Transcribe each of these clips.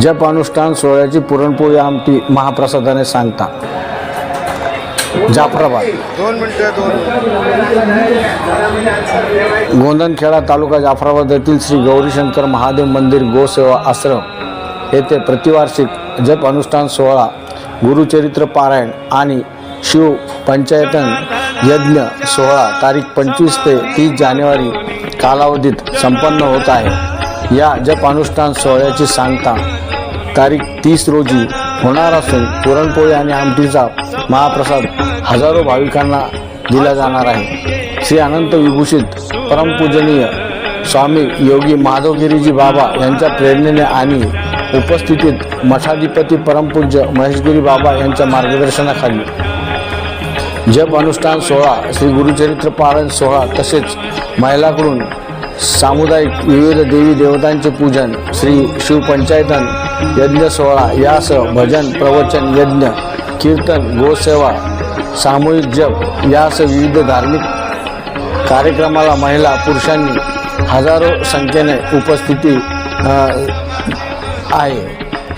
जप अनुष्ठान सोहळ्याची पुरणपोळी आमटी महाप्रसादाने सांगता. जाफराबाद गोंदनखेडा तालुका जाफराबाद येथील श्री गौरीशंकर महादेव मंदिर गोसेवा आश्रम येथे प्रतिवार्षिक जप अनुष्ठान सोहळा, गुरुचरित्र पारायण आणि शिव पंचायतन यज्ञ सोहळा तारीख 25 ते 30 जानेवारी कालावधीत संपन्न होत आहे. या जप अनुष्ठान सोहळ्याची सांगता तारीख 30 रोजी होणार असून पुरणपोळी आणि आमटीचा महाप्रसाद हजारो भाविकांना दिला जाणार आहे. श्री अनंत विभूषित परमपूजनीय स्वामी योगी माधवगिरीजी बाबा यांच्या प्रेरणेने आणि उपस्थितीत मठाधिपती परमपूज्य महेशगिरी बाबा यांच्या मार्गदर्शनाखाली जप अनुष्ठान सोहळा, श्री गुरुचरित्र पारायण सोहळा तसेच महिलांकडून सामुदायिक विविध देवी देवतांचे पूजन, श्री शिवपंचायतन यज्ञ सोहळा यासह भजन, प्रवचन, यज्ञ, कीर्तन, गोसेवा, सामूहिक जप यासह विविध धार्मिक कार्यक्रमाला महिला पुरुषांनी हजारो संख्येने उपस्थिती आहे.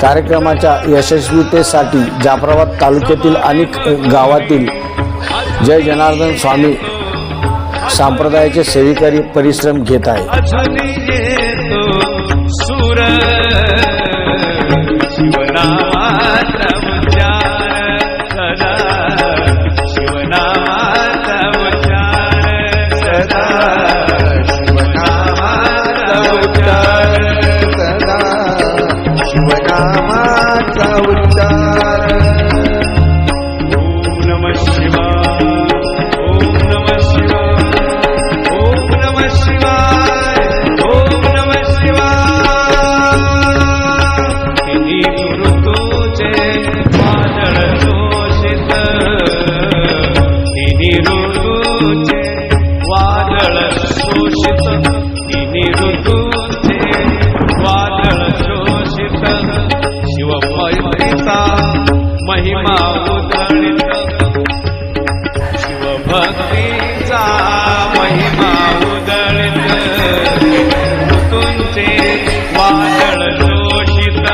कार्यक्रमाच्या यशस्वीतेसाठी जाफराबाद तालुक्यातील अनेक गावातील जय जनार्दन स्वामी संप्रदायाचे सेविकारी परिश्रम घेत आहेत. महिमा उधळित शिवभक्तीचा महिमा उधळित ऋतूंचे वादळ जोशित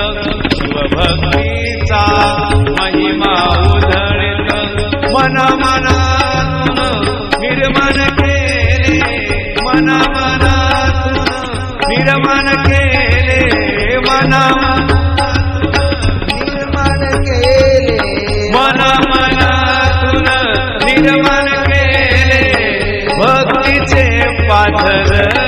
शिवभक्तीचा महिमा उधळित मनामनातून निर्माण केले मनामनातून निर्माण केले निर्माण केले भक्तीचे पाथर